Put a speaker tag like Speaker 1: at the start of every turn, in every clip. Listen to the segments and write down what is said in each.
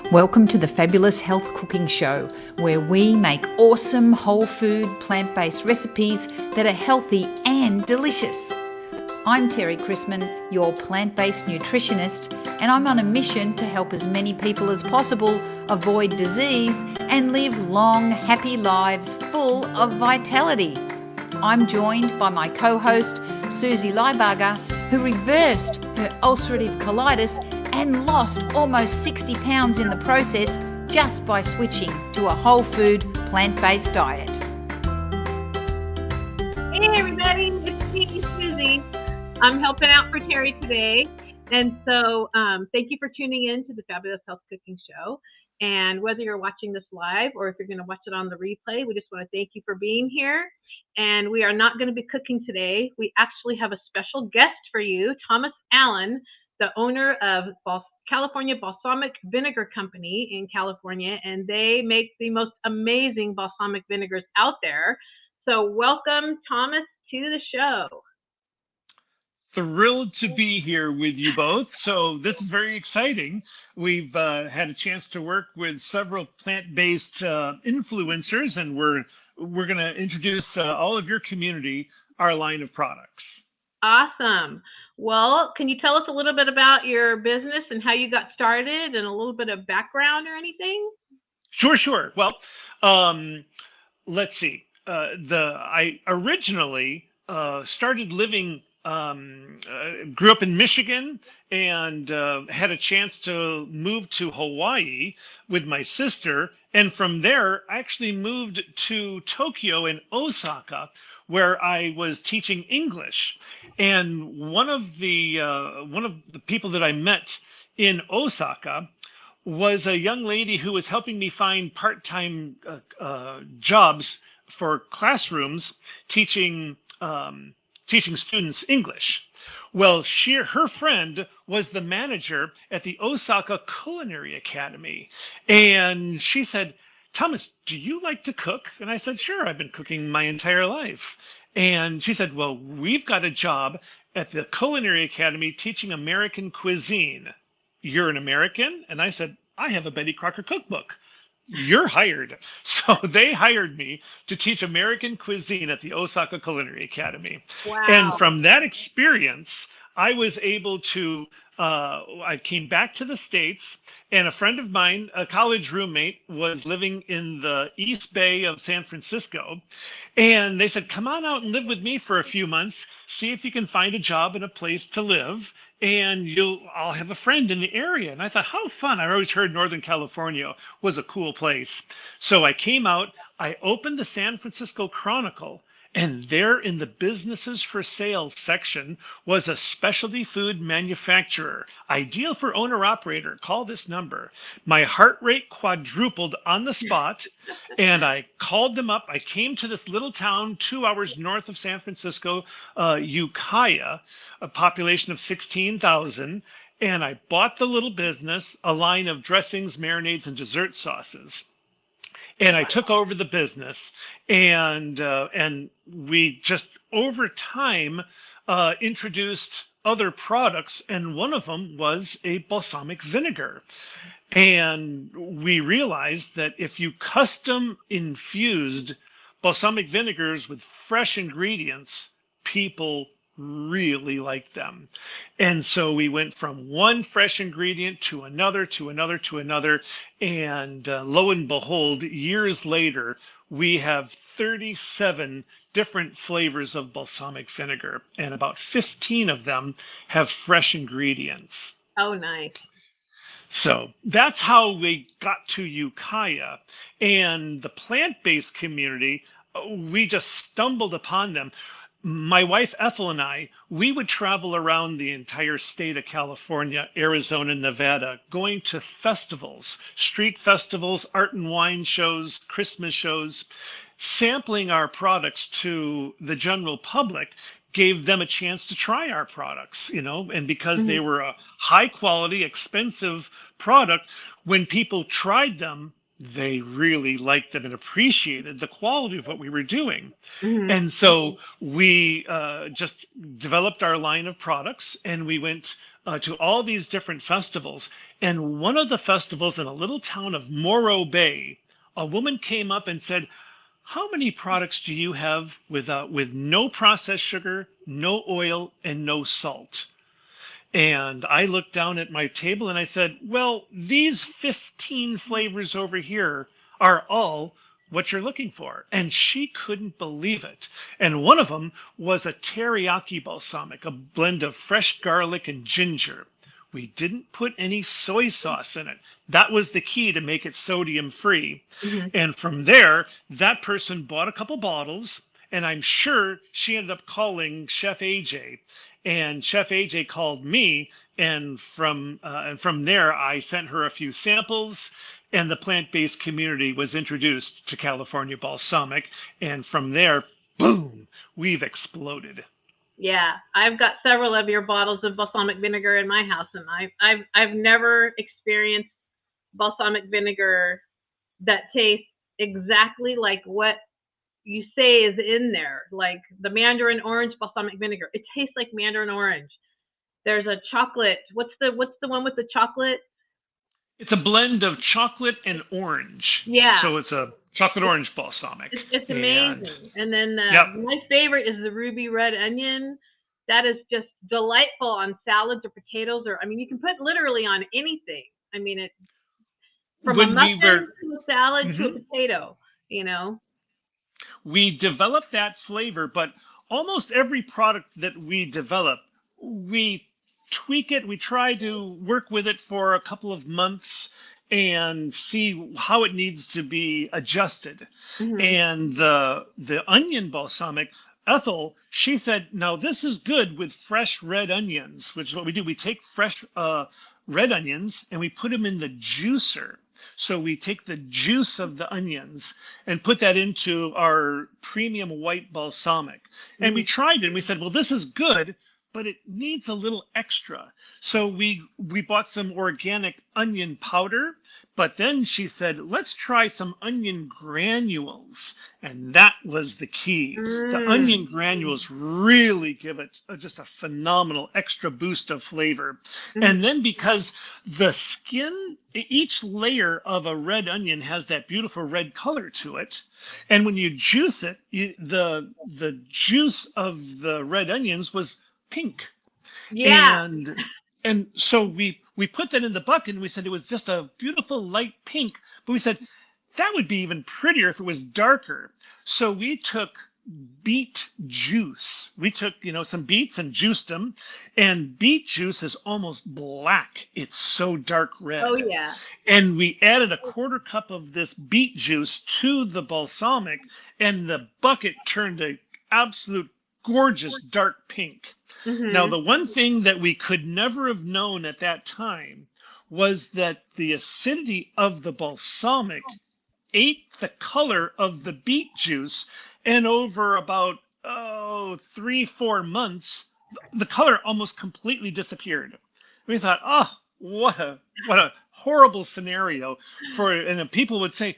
Speaker 1: Welcome to the Fabulous Health Cooking Show, where we make awesome whole food, plant-based recipes that are healthy and delicious. I'm Terri Chrisman, your plant-based nutritionist, and I'm on a mission to help as many people as possible avoid disease and live long, happy lives full of vitality. I'm joined by my co-host, Suzie Lybarger, who reversed her ulcerative colitis and lost almost 60 pounds in the process just by switching to a whole food, plant-based diet.
Speaker 2: Hey everybody, it's me, Suzie. I'm helping out for Terri today. And so thank you for tuning in to the Fabulous Health Cooking Show. And whether you're watching this live or if you're going to watch it on the replay, we just want to thank you for being here. And we are not going to be cooking today. We actually have a special guest for you, Thomas Allen, the owner of California Balsamic Vinegar Company in California, and they make the most amazing balsamic vinegars out there. So welcome, Thomas, to the show.
Speaker 3: Thrilled to be here with you both. So this is very exciting. We've had a chance to work with several plant-based influencers, and we're going to introduce all of your community our line of products.
Speaker 2: Awesome. Well, can you tell us a little bit about your business and how you got started and a little bit of background or anything?
Speaker 3: Sure. Well, let's see. I originally started living, grew up in Michigan and had a chance to move to Hawaii with my sister. And from there, I actually moved to Tokyo and Osaka, where I was teaching English. And one of the people that I met in Osaka was a young lady who was helping me find part-time jobs for classrooms teaching students English. Well, her friend was the manager at the Osaka Culinary Academy, and she said, "Thomas, do you like to cook?" And I said, "Sure, I've been cooking my entire life." And she said, "Well, we've got a job at the Culinary Academy teaching American cuisine. You're an American?" And I said, "I have a Betty Crocker cookbook. You're hired." So they hired me to teach American cuisine at the Osaka Culinary Academy.
Speaker 2: Wow.
Speaker 3: And from that experience, I was able to, I came back to the States, and a friend of mine, a college roommate, was living in the East Bay of San Francisco. And they said, "Come on out and live with me for a few months. See if you can find a job and a place to live. And I'll have a friend in the area." And I thought, how fun. I always heard Northern California was a cool place. So I came out, I opened the San Francisco Chronicle, and there in the businesses for sale section was a specialty food manufacturer, ideal for owner operator. Call this number. My heart rate quadrupled on the spot, and I called them up. I came to this little town 2 hours north of San Francisco, Ukiah, a population of 16,000, and I bought the little business, a line of dressings, marinades, and dessert sauces. And I took over the business, and we just over time introduced other products, and one of them was a balsamic vinegar. And we realized that if you custom infused balsamic vinegars with fresh ingredients, people really liked them. And so we went from one fresh ingredient to another, to another, to another. And lo and behold, years later, we have 37 different flavors of balsamic vinegar, and about 15 of them have fresh ingredients.
Speaker 2: Oh, nice.
Speaker 3: So that's how we got to Ukiah. And the plant-based community, we just stumbled upon them. My wife Ethel and I, we would travel around the entire state of California, Arizona, Nevada, going to festivals, street festivals, art and wine shows, Christmas shows. Sampling our products to the general public gave them a chance to try our products, and because they were a high quality, expensive product, when people tried them, they really liked them and appreciated the quality of what we were doing.
Speaker 2: Mm-hmm.
Speaker 3: And so we just developed our line of products, and we went to all these different festivals. And one of the festivals in a little town of Morro Bay, a woman came up and said, "How many products do you have with no processed sugar, no oil, and no salt?" And I looked down at my table and I said, "Well, these 15 flavors over here are all what you're looking for." And she couldn't believe it. And one of them was a teriyaki balsamic, a blend of fresh garlic and ginger. We didn't put any soy sauce in it. That was the key to make it sodium free.
Speaker 2: Mm-hmm.
Speaker 3: And from there, that person bought a couple bottles, and I'm sure she ended up calling Chef AJ, and Chef AJ called me, and from there I sent her a few samples, and the plant-based community was introduced to California Balsamic, and from there, boom, we've exploded.
Speaker 2: Yeah, I've got several of your bottles of balsamic vinegar in my house, and I've never experienced balsamic vinegar that tastes exactly like what you say is in there, like the mandarin orange balsamic vinegar. It tastes like mandarin orange. There's a chocolate. What's the one with the chocolate?
Speaker 3: It's a blend of chocolate and orange.
Speaker 2: Yeah,
Speaker 3: So it's a chocolate orange balsamic.
Speaker 2: it's
Speaker 3: And
Speaker 2: amazing. And then
Speaker 3: yep,
Speaker 2: my favorite is the ruby red onion. That is just delightful on salads or potatoes, or I mean, you can put literally on anything. I mean, it from a
Speaker 3: when we
Speaker 2: muffin
Speaker 3: were
Speaker 2: to a salad to a
Speaker 3: mhm,
Speaker 2: potato. You know.
Speaker 3: we developed that flavor, but almost every product that we develop, we tweak it. We try to work with it for a couple of months and see how it needs to be adjusted.
Speaker 2: Hmm.
Speaker 3: And the onion balsamic, Ethel, she said, "Now this is good with fresh red onions," which is what we do. We take fresh red onions and we put them in the juicer. So we take the juice of the onions and put that into our premium white balsamic. And we
Speaker 2: Hmm.
Speaker 3: tried it and we said, "Well, this is good, but it needs a little extra." So we bought some organic onion powder, but then she said, "Let's try some onion granules." And that was the key. The
Speaker 2: Mm.
Speaker 3: onion granules really give it just a phenomenal extra boost of flavor.
Speaker 2: Hmm.
Speaker 3: And then because the skin, each layer of a red onion has that beautiful red color to it. And when you juice it, the juice of the red onions was pink.
Speaker 2: Yeah.
Speaker 3: And so we put that in the bucket and we said it was just a beautiful light pink, but we said that would be even prettier if it was darker. So we took beet juice. We took, some beets and juiced them, and beet juice is almost black. It's so dark
Speaker 2: Oh
Speaker 3: red.
Speaker 2: yeah.
Speaker 3: And we added a quarter cup of this beet juice to the balsamic, and the bucket turned a absolute gorgeous dark pink. Now,
Speaker 2: Hmm.
Speaker 3: the one thing that we could never have known at that time was that the acidity of the balsamic ate the color of the beet juice, and over about 3-4 months, the color almost completely disappeared. We thought, "Oh, what a horrible scenario for," and then people would say,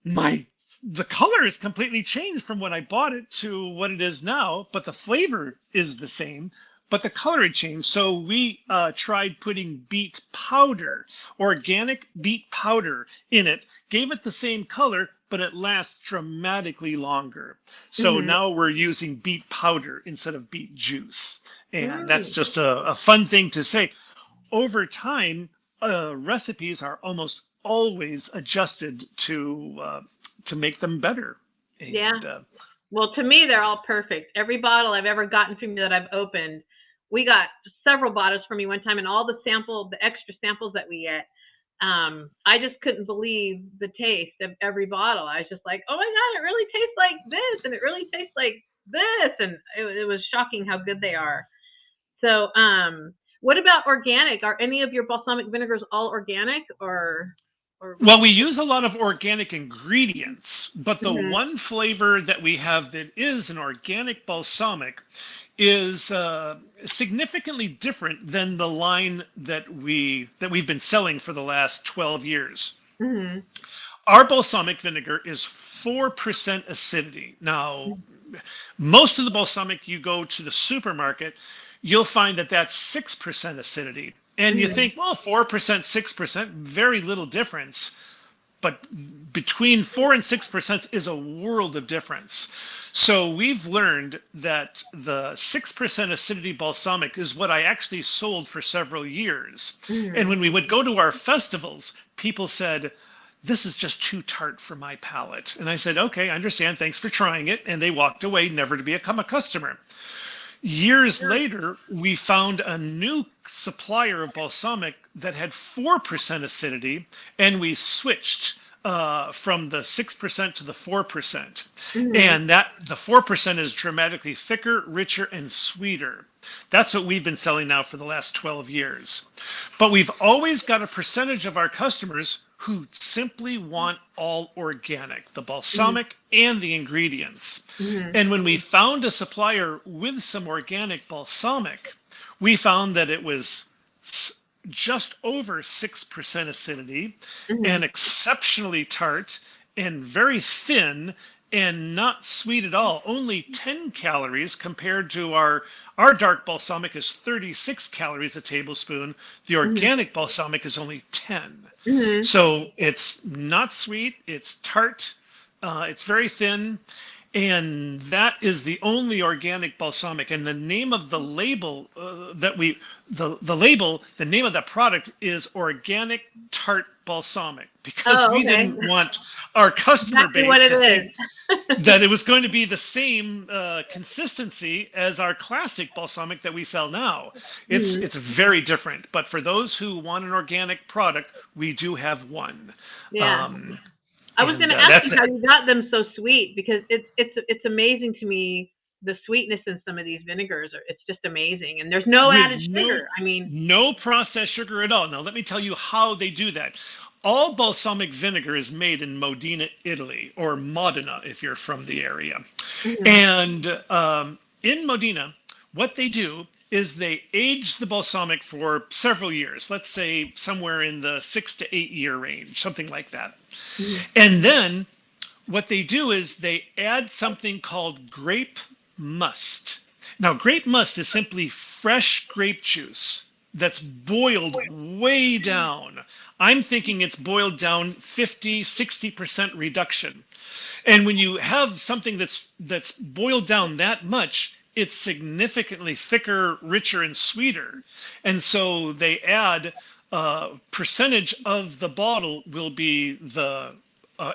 Speaker 3: my the color is completely changed from when I bought it to what it is now, but the flavor is the same, but the color had changed. So we tried putting beet powder, organic beet powder in it, gave it the same color, but it lasts dramatically longer. So
Speaker 2: Hmm.
Speaker 3: now we're using beet powder instead of beet juice. And that's
Speaker 2: Mm.
Speaker 3: just a fun thing to say. Over time, recipes are almost always adjusted to make them better.
Speaker 2: Yeah.
Speaker 3: And
Speaker 2: Well, to me, they're all perfect. Every bottle I've ever gotten from you that I've opened, we got several bottles from you one time, and all the extra samples that we get, I just couldn't believe the taste of every bottle. I was just like, oh my God, it really tastes like this, and it really tastes like this. And it was shocking how good they are. So, what about organic? Are any of your balsamic vinegars all organic or?
Speaker 3: well, we use a lot of organic ingredients, but the
Speaker 2: Mhm.
Speaker 3: one flavor that we have that is an organic balsamic is significantly different than the line that we've been selling for the last 12 years.
Speaker 2: Mhm.
Speaker 3: Our balsamic vinegar is 4% acidity. Now, most of the balsamic you go to the supermarket, you'll find that that's 6% acidity. And you
Speaker 2: Mhm.
Speaker 3: think, well, 4%, 6%, very little difference. But between 4 and 6% is a world of difference. So we've learned that the 6% acidity balsamic is what I actually sold for several years. And
Speaker 2: Mhm.
Speaker 3: when we would go to our festivals, people said, this is just too tart for my palate. And I said, okay, I understand. Thanks for trying it. And they walked away, never to become a customer. Years later, we found a new supplier of balsamic that had 4% acidity, and we switched from the 6% to the 4%.
Speaker 2: Mhm.
Speaker 3: And that the 4% is dramatically thicker, richer, and sweeter. That's what we've been selling now for the last 12 years. But we've always got a percentage of our customers who simply want all organic, the
Speaker 2: Mhm.
Speaker 3: balsamic and the ingredients.
Speaker 2: Mhm.
Speaker 3: And when we found a supplier with some organic balsamic, we found that it was just over 6% acidity and
Speaker 2: Mhm.
Speaker 3: exceptionally tart and very thin and not sweet at all. Only 10 calories compared to our dark balsamic is 36 calories a tablespoon. The
Speaker 2: Mhm.
Speaker 3: organic balsamic is only 10.
Speaker 2: Mhm.
Speaker 3: So it's not sweet, it's tart, it's very thin, and that is the only organic balsamic. And the name of the label the name of that product is Organic Tart Balsamic, because
Speaker 2: Oh,
Speaker 3: we
Speaker 2: okay.
Speaker 3: didn't want our customer
Speaker 2: Exactly what
Speaker 3: base
Speaker 2: it
Speaker 3: to think
Speaker 2: is.
Speaker 3: that it was going to be the same consistency as our classic balsamic that we sell now. It's
Speaker 2: Mhm.
Speaker 3: it's very different. But for those who want an organic product, we do have one,
Speaker 2: Yeah.
Speaker 3: um,
Speaker 2: I was going
Speaker 3: and
Speaker 2: to ask you
Speaker 3: that's
Speaker 2: how
Speaker 3: it.
Speaker 2: you got them so sweet because it's amazing to me the sweetness in some of these vinegars are it's just amazing and there's no
Speaker 3: With
Speaker 2: added sugar. I mean,
Speaker 3: no processed sugar at all. Now let me tell you how they do that. All balsamic vinegar is made in Modena, Italy, or Modena if you're from the area.
Speaker 2: mhm,
Speaker 3: And in Modena, what they do is they age the balsamic for several years, let's say somewhere in the 6 to 8 year range, something like that.
Speaker 2: mhm.
Speaker 3: And then what they do is they add something called grape must. Now, grape must is simply fresh grape juice that's boiled way down. I'm thinking it's boiled down 50, 60% reduction. And when you have something that's boiled down that much, it's significantly thicker, richer, and sweeter. And so they add percentage of the bottle will be the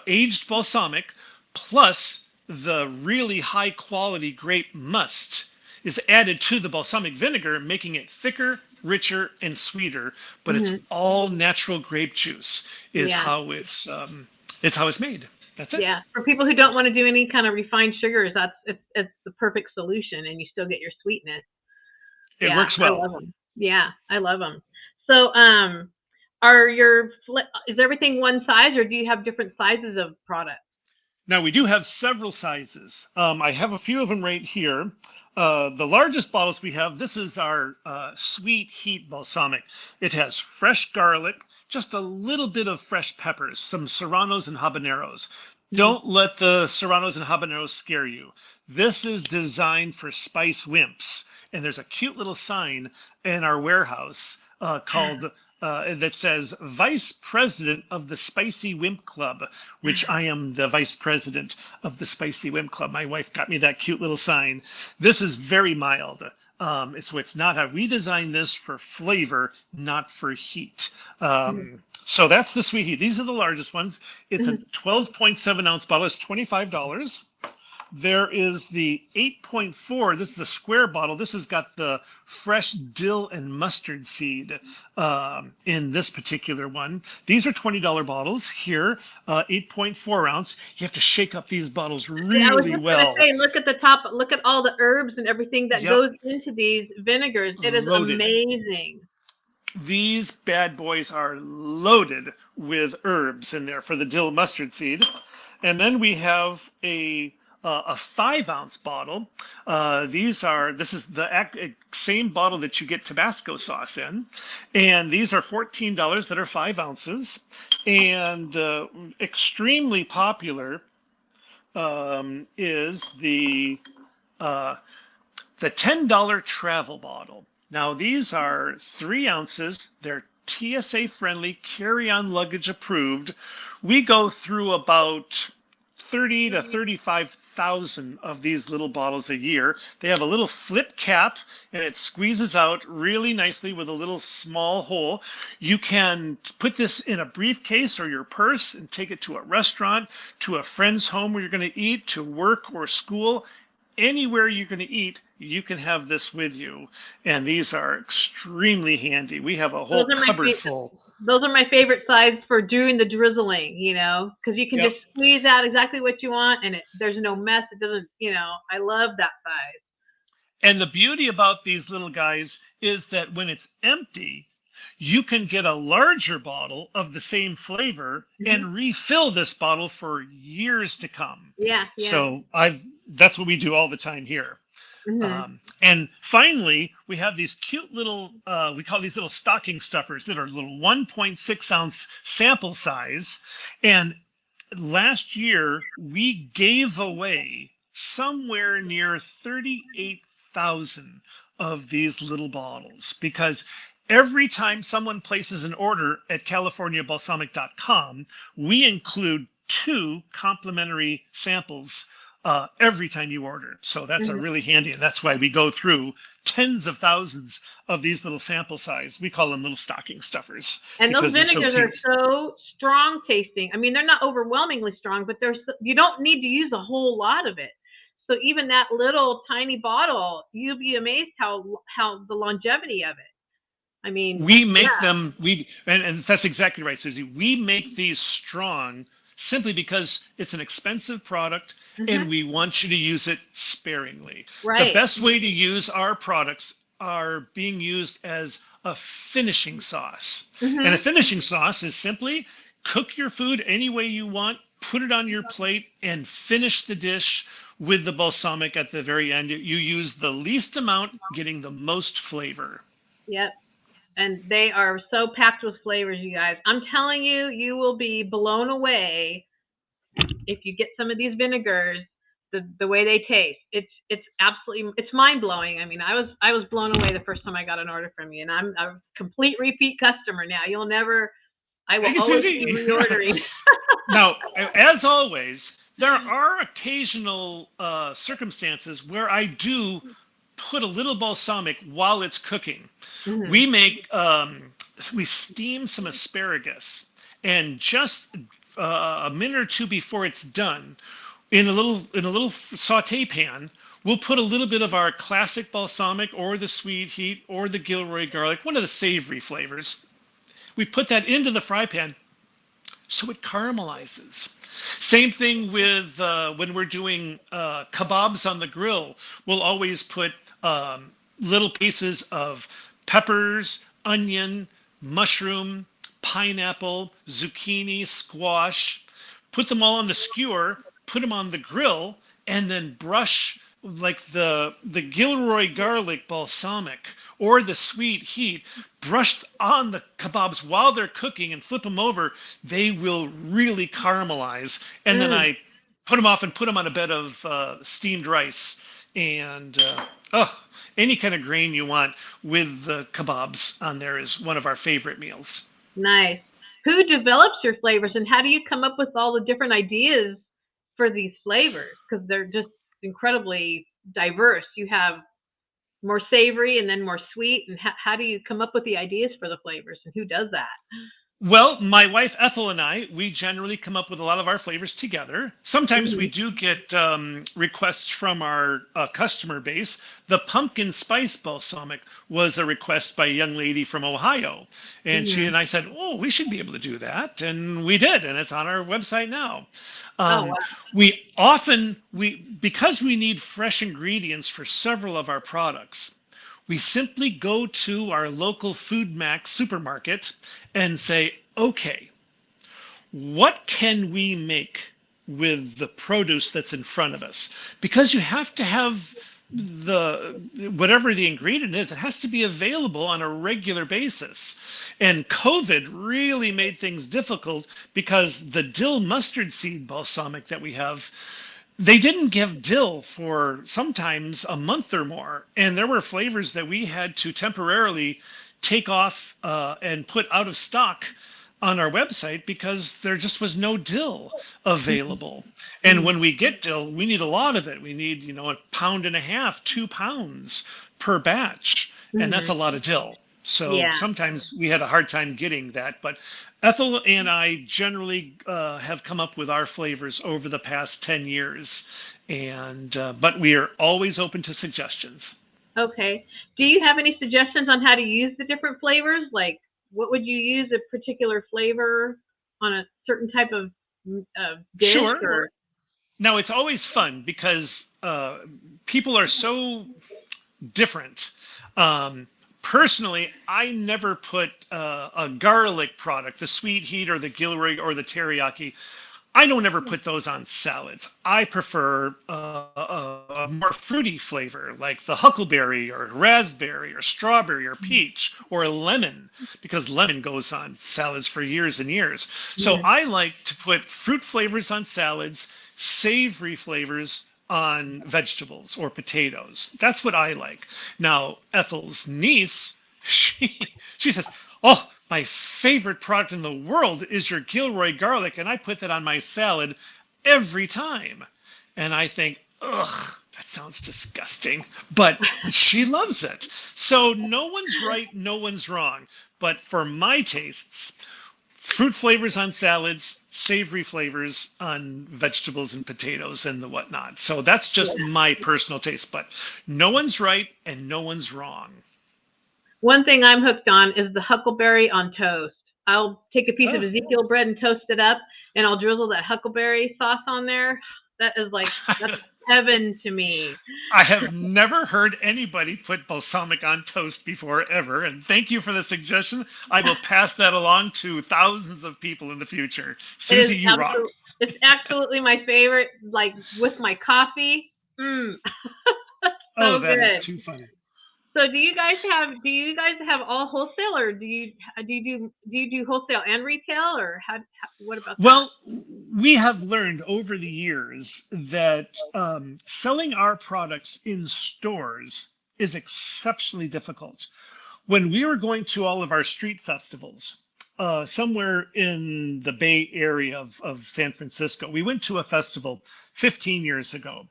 Speaker 3: aged balsamic plus the really high quality grape must is added to the balsamic vinegar, making it thicker, richer, and sweeter. But it's
Speaker 2: Mhm.
Speaker 3: all natural grape juice is
Speaker 2: Yeah.
Speaker 3: how it's how it's made. That's it.
Speaker 2: Yeah. For people who don't want to do any kind of refined sugars, it's the perfect solution and you still get your sweetness.
Speaker 3: It
Speaker 2: Yeah,
Speaker 3: works
Speaker 2: I
Speaker 3: well.
Speaker 2: love them. Yeah, I love them. So, are is everything one size or do you have different sizes of products?
Speaker 3: Now we do have several sizes. I have a few of them right here. The largest bottles we have, this is our sweet heat balsamic. It has fresh garlic, just a little bit of fresh peppers, some serranos and habaneros.
Speaker 2: Mhm.
Speaker 3: Don't let the serranos and habaneros scare you. This is designed for spice wimps. And there's a cute little sign in our warehouse called that says Vice President of the Spicy Wimp Club, which I am the Vice President of the Spicy Wimp Club. My wife got me that cute little sign. This is very mild. So it's not how we designed this for flavor, not for heat.
Speaker 2: Mhm.
Speaker 3: So that's the sweet heat. These are the largest ones. It's a
Speaker 2: Mhm.
Speaker 3: 12.7 ounce bottle. It's $25. There is the 8.4. This is a square bottle. This has got the fresh dill and mustard seed in this particular one. These are $20 bottles here, 8.4 ounce. You have to shake up these bottles
Speaker 2: Yeah, I was
Speaker 3: really
Speaker 2: just gonna
Speaker 3: well.
Speaker 2: say, look at the top, look at all the herbs and everything that
Speaker 3: Yep,
Speaker 2: goes into these vinegars. It is
Speaker 3: loaded.
Speaker 2: amazing.
Speaker 3: These bad boys are loaded with herbs in there for the dill mustard seed. And then we have a a 5-ounce bottle. This is the same bottle that you get Tabasco sauce in. And these are $14 that are 5 ounces. And extremely popular is uh, the $10 travel bottle. Now, these are 3 ounces. They're TSA friendly, carry-on luggage approved. We go through about 30 to 35,000 of these little bottles a year. They have a little flip cap and it squeezes out really nicely with a little small hole. You can put this in a briefcase or your purse and take it to a restaurant, to a friend's home where you're going to eat, to work or school. Anywhere you're going to eat, you can have this with you. And these are extremely handy. We have a whole cupboard full.
Speaker 2: Those are my favorite size for doing the drizzling, because you can just squeeze out exactly what you want and there's no mess. It doesn't, I love that size.
Speaker 3: And the beauty about these little guys is that when it's empty, you can get a larger bottle of the same flavor and refill this bottle for years to come.
Speaker 2: Yeah.
Speaker 3: So that's what we do all the time here. And finally, we have these cute little, we call these little stocking stuffers that are little 1.6 ounce sample size. And last year, we gave away somewhere near 38,000 of these little bottles because every time someone places an order at CaliforniaBalsamic.com, we include 2 complimentary samples every time you order. So that's a really handy, and that's why we go through tens of thousands of these little sample size. We call them little stocking stuffers.
Speaker 2: And those vinegars are so strong tasting. I mean, they're not overwhelmingly strong, but you don't need to use a whole lot of it. So even that little tiny bottle, you'll be amazed how the longevity of it. I mean,
Speaker 3: we make them, and that's exactly right, Suzie. We make these strong simply because it's an expensive product and we want you to use it sparingly.
Speaker 2: Right.
Speaker 3: The best way to use our products are being used as a finishing sauce. And a finishing sauce is simply cook your food any way you want, put it on your plate, and finish the dish with the balsamic at the very end. You use the least amount, getting the most flavor.
Speaker 2: Yep. And they are so packed with flavors, you guys. I'm telling you, you will be blown away if you get some of these vinegars, the way they taste. It's absolutely, it's mind-blowing. I mean, I was blown away the first time I got an order from you, and I'm a complete repeat customer now. I will always be reordering.
Speaker 3: Now, as always, there are occasional circumstances where I do put a little balsamic while it's cooking. We make we steam some asparagus, and just a minute or two before it's done, in a little saute pan, we'll put a little bit of our classic balsamic or the sweet heat or the Gilroy garlic, one of the savory flavors. We put that into the fry pan so it caramelizes. Same thing with when we're doing kebabs on the grill. We'll always put little pieces of peppers, onion, mushroom, pineapple, zucchini, squash, put them all on the skewer, put them on the grill, and then brush like the Gilroy garlic balsamic or the sweet heat brushed on the kebabs while they're cooking and flip them over. They will really caramelize. And then I put them off and put them on a bed of steamed rice. And any kind of grain you want with the kebabs on there is one of our favorite meals.
Speaker 2: Nice. Who develops your flavors, and how do you come up with all the different ideas for these flavors? Because they're just incredibly diverse. You have more savory and then more sweet. And how do you come up with the ideas for the flavors, and who does that?
Speaker 3: Well, my wife Ethel and I, we generally come up with a lot of our flavors together. Sometimes we do get requests from our customer base. The pumpkin spice balsamic was a request by a young lady from Ohio. And she and I said, oh, we should be able to do that. And we did. And it's on our website now.
Speaker 2: Wow.
Speaker 3: Because we need fresh ingredients for several of our products, we simply go to our local Food Max supermarket and say, okay, what can we make with the produce that's in front of us, because you have to have the whatever the ingredient is, it has to be available on a regular basis. And COVID really made things difficult because the dill mustard seed balsamic that we have, they didn't give dill for sometimes a month or more. And there were flavors that we had to temporarily take off and put out of stock on our website because there just was no dill available. And when we get dill, we need a lot of it. We need, 1.5 pounds, 2 pounds per batch. And that's a lot of dill. So
Speaker 2: Yeah.
Speaker 3: sometimes we had a hard time getting that. But Ethel and I generally have come up with our flavors over the past 10 years. And but we are always open to suggestions.
Speaker 2: Okay. Do you have any suggestions on how to use the different flavors? Like, what would you use a particular flavor on a certain type of dish?
Speaker 3: Sure.
Speaker 2: Or
Speaker 3: Now, it's always fun because people are so different. Personally, I never put a garlic product, the sweet heat or the Gilroy or the teriyaki. I don't ever put those on salads. I prefer a more fruity flavor like the huckleberry or raspberry or strawberry or peach or lemon, because lemon goes on salads for years and years. So I like to put fruit flavors on salads, savory flavors on vegetables or potatoes. That's what I like. Now, Ethel's niece, she says, "Oh, my favorite product in the world is your Gilroy garlic, and I put that on my salad every time." And I think, ugh, that sounds disgusting. But she loves it. So no one's right, no one's wrong. But for my tastes, fruit flavors on salads, savory flavors on vegetables and potatoes and the whatnot. So that's just my personal taste. But no one's right and no one's wrong.
Speaker 2: one thing I'm hooked on is the huckleberry on toast. I'll take a piece of
Speaker 3: Oh.
Speaker 2: Ezekiel bread and toast it up, and I'll drizzle that huckleberry sauce on there. That is like, that's heaven to me.
Speaker 3: I have never heard anybody put balsamic on toast before, ever. And thank you for the suggestion. I will pass that along to thousands of people in the future. Suzie, you rock.
Speaker 2: It's absolutely my favorite, like with my coffee. So
Speaker 3: Oh, that
Speaker 2: good.
Speaker 3: is too funny.
Speaker 2: So do you guys have all wholesale, or do you do wholesale and retail, or what about that?
Speaker 3: Well, we have learned over the years that selling our products in stores is exceptionally difficult. When we were going to all of our street festivals, somewhere in the Bay Area of San Francisco, we went to a festival 15 years ago.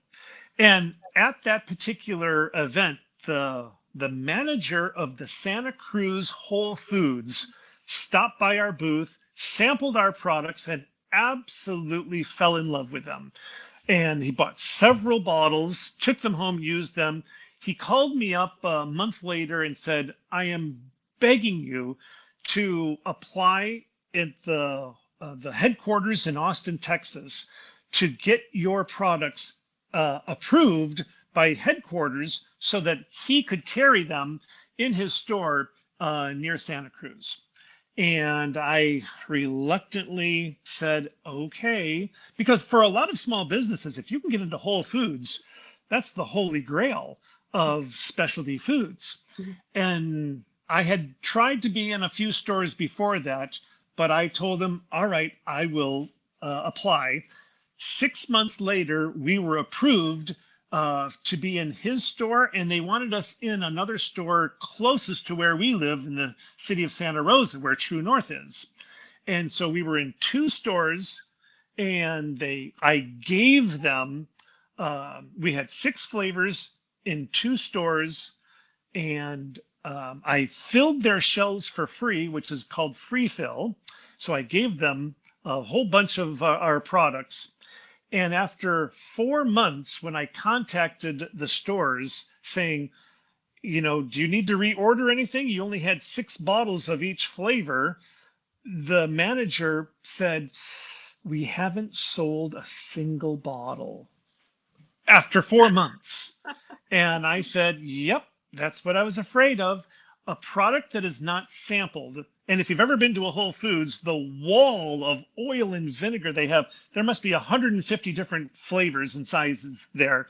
Speaker 3: And at that particular event, the manager of the Santa Cruz Whole Foods stopped by our booth, sampled our products, and absolutely fell in love with them. And he bought several bottles, took them home, used them. He called me up a month later and said, "I am begging you to apply at the headquarters in Austin, Texas, to get your products approved by headquarters so that he could carry them in his store near Santa Cruz." And I reluctantly said, okay, because for a lot of small businesses, if you can get into Whole Foods, that's the holy grail of specialty foods. And I had tried to be in a few stores before that, but I told them, all right, I will apply. 6 months later, we were approved to be in his store, and they wanted us in another store closest to where we live in the city of Santa Rosa, where True North is. And so we were in 2 stores, and I gave them, we had 6 flavors in 2 stores, and I filled their shelves for free, which is called free fill. So I gave them a whole bunch of our products. And after 4 months, when I contacted the stores saying, do you need to reorder anything? You only had 6 bottles of each flavor. The manager said, "We haven't sold a single bottle." After 4 months. And I said, "Yep, that's what I was afraid of. a product that is not sampled, and if you've ever been to a Whole Foods, the wall of oil and vinegar they have, there must be 150 different flavors and sizes there.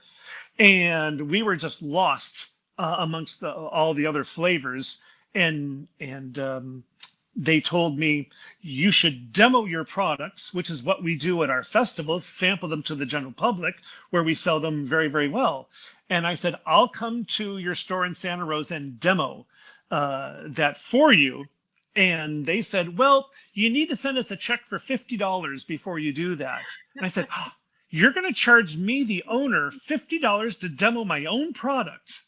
Speaker 3: And we were just lost amongst all the other flavors. And they told me you should demo your products, which is what we do at our festivals, sample them to the general public, where we sell them very, very well. And I said, I'll come to your store in Santa Rosa and demo that for you. And they said, well, you need to send us a check for $50 before you do that. And I said, oh, you're going to charge me, the owner, $50 to demo my own product.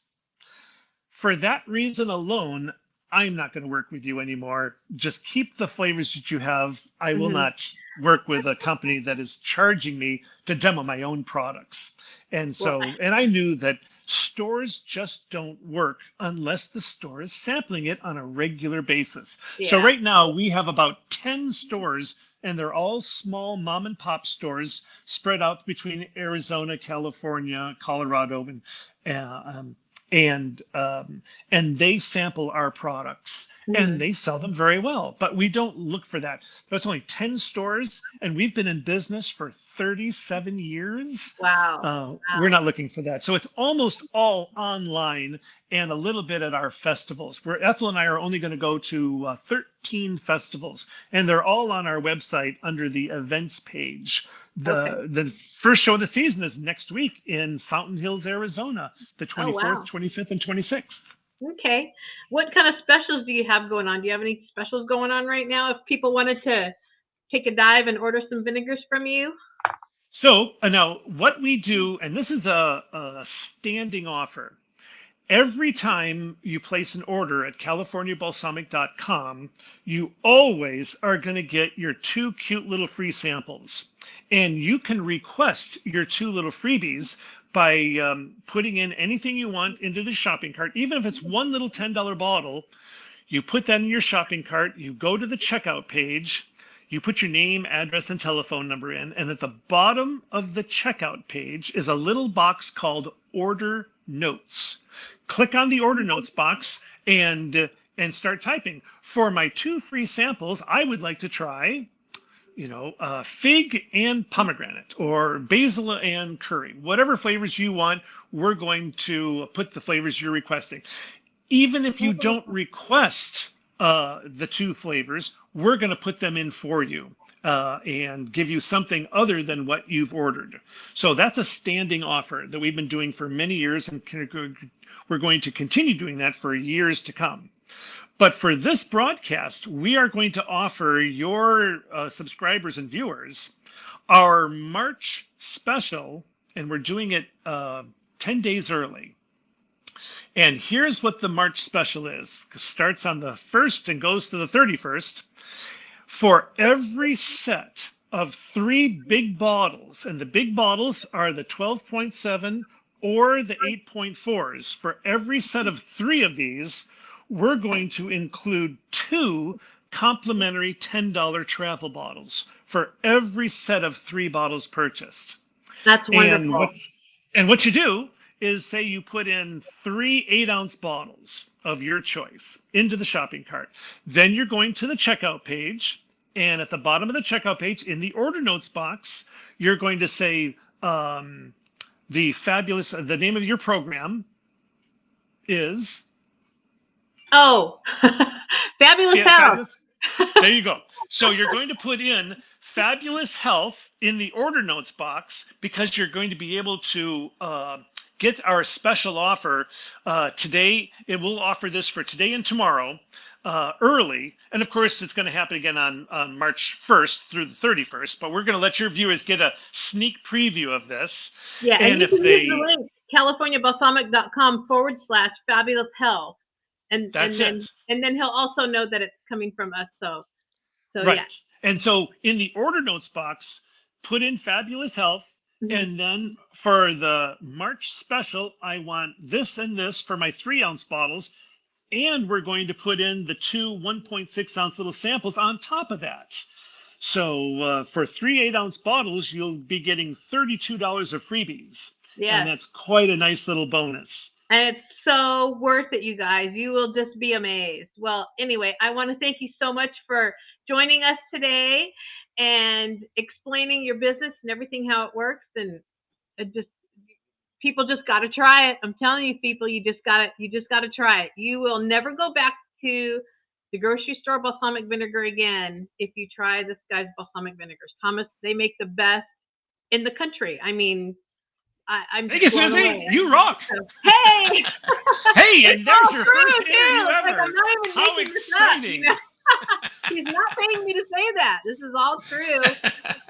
Speaker 3: For that reason alone, I'm not going to work with you anymore. Just keep the flavors that you have. I will not work with a company that is charging me to demo my own products. And so, and I knew that stores just don't work unless the store is sampling it on a regular basis. Yeah. So right now we have about 10 stores, and they're all small mom and pop stores spread out between Arizona, California, Colorado, and they sample our products and they sell them very well, but we don't look for that. There's only 10 stores and we've been in business for 37 years.
Speaker 2: Wow.
Speaker 3: We're not looking for that. So it's almost all online and a little bit at our festivals, where Ethel and I are only going to go to 13 festivals, and they're all on our website under the events page. The first show of the season is next week in Fountain Hills, Arizona, the 24th, 25th, and 26th.
Speaker 2: Okay. What kind of specials do you have going on? Do you have any specials going on right now if people wanted to take a dive and order some vinegars from you?
Speaker 3: So now what we do, and this is a standing offer. Every time you place an order at CaliforniaBalsamic.com, you always are going to get your 2 cute little free samples. And you can request your 2 little freebies by putting in anything you want into the shopping cart. Even if it's one little $10 bottle, you put that in your shopping cart, you go to the checkout page, you put your name, address, and telephone number in, and at the bottom of the checkout page is a little box called Order Notes. Click on the Order Notes box and start typing. For my 2 free samples, I would like to try, fig and pomegranate, or basil and curry. Whatever flavors you want, we're going to put the flavors you're requesting. Even if you don't request the 2 flavors, we're going to put them in for you and give you something other than what you've ordered. So that's a standing offer that we've been doing for many years, and we're going to continue doing that for years to come. But for this broadcast, we are going to offer your subscribers and viewers our March special, and we're doing it 10 days early. And here's what the March special is. It starts on the 1st and goes to the 31st. For every set of 3 big bottles, and the big bottles are the 12.7 or the 8.4s, for every set of 3 of these, we're going to include 2 complimentary $10 travel bottles for every set of 3 bottles purchased.
Speaker 2: That's wonderful.
Speaker 3: And what you do is, say you put in 3 8-ounce bottles of your choice into the shopping cart. Then you're going to the checkout page, and at the bottom of the checkout page in the Order Notes box, you're going to say the name of your program is...
Speaker 2: Fabulous Health.
Speaker 3: There you go. So you're going to put in Fabulous Health in the Order Notes box, because you're going to be able to get our special offer today. It will offer this for today and tomorrow early. And of course, it's going to happen again on March 1st through the 31st. But we're going to let your viewers get a sneak preview of this.
Speaker 2: Yeah, and if you can use the link, CaliforniaBalsamic.com/Fabulous Health. And then he'll also know that it's coming from us. So right. Yeah.
Speaker 3: And so in the Order Notes box, put in Fabulous Health. And then for the March special, I want this and this for my 3-ounce bottles. And we're going to put in the 2 1.6-ounce little samples on top of that. So for 3 8-ounce bottles, you'll be getting $32 of freebies. Yeah. And that's quite a nice little bonus.
Speaker 2: And it's so worth it, you guys. You will just be amazed. Well, anyway, I want to thank you so much for joining us today and explaining your business and everything, how it works. And it just, people just got to try it. I'm telling you, people, you just got to try it. You will never go back to the grocery store balsamic vinegar again if you try this guy's balsamic vinegars. Thomas, they make the best in the country. I mean, I'm
Speaker 3: Thank you,
Speaker 2: just blown
Speaker 3: Susie.
Speaker 2: away.
Speaker 3: You rock.
Speaker 2: So, hey!
Speaker 3: Hey, and
Speaker 2: It's
Speaker 3: there's
Speaker 2: all
Speaker 3: your
Speaker 2: true,
Speaker 3: first interview
Speaker 2: too. It's like
Speaker 3: ever.
Speaker 2: I'm not even
Speaker 3: How
Speaker 2: making this up,
Speaker 3: exciting.
Speaker 2: you know? He's not paying me to say that. This is all true.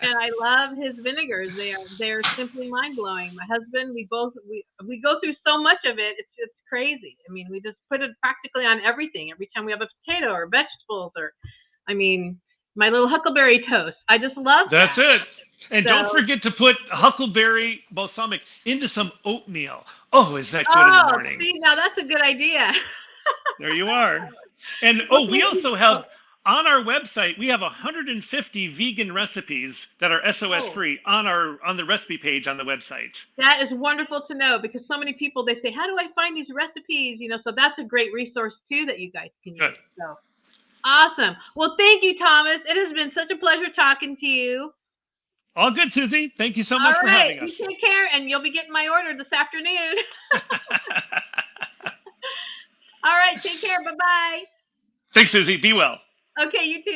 Speaker 2: And I love his vinegars. They're simply mind blowing. My husband, we go through so much of it. It's just crazy. I mean, we just put it practically on everything. Every time we have a potato or vegetables, or I mean, my little huckleberry toast. I just love
Speaker 3: That's
Speaker 2: that.
Speaker 3: it. And
Speaker 2: So,
Speaker 3: don't forget to put huckleberry balsamic into some oatmeal. Oh, is that good in the morning?
Speaker 2: see, now that's a good idea.
Speaker 3: There you are. And
Speaker 2: Well,
Speaker 3: we
Speaker 2: thank you.
Speaker 3: also have on our website, we have 150 vegan recipes that are SOS free on the recipe page on the website.
Speaker 2: That is wonderful to know, because so many people, they say, how do I find these recipes? You know, so that's a great resource too that you guys can use. So awesome. Well, thank you, Thomas. It has been such a pleasure talking to you.
Speaker 3: All good, Susie. Thank you so much for having us.
Speaker 2: You take care, and you'll be getting my order this afternoon. All right, take care. Bye-bye.
Speaker 3: Thanks, Susie. Be well.
Speaker 2: Okay, you too.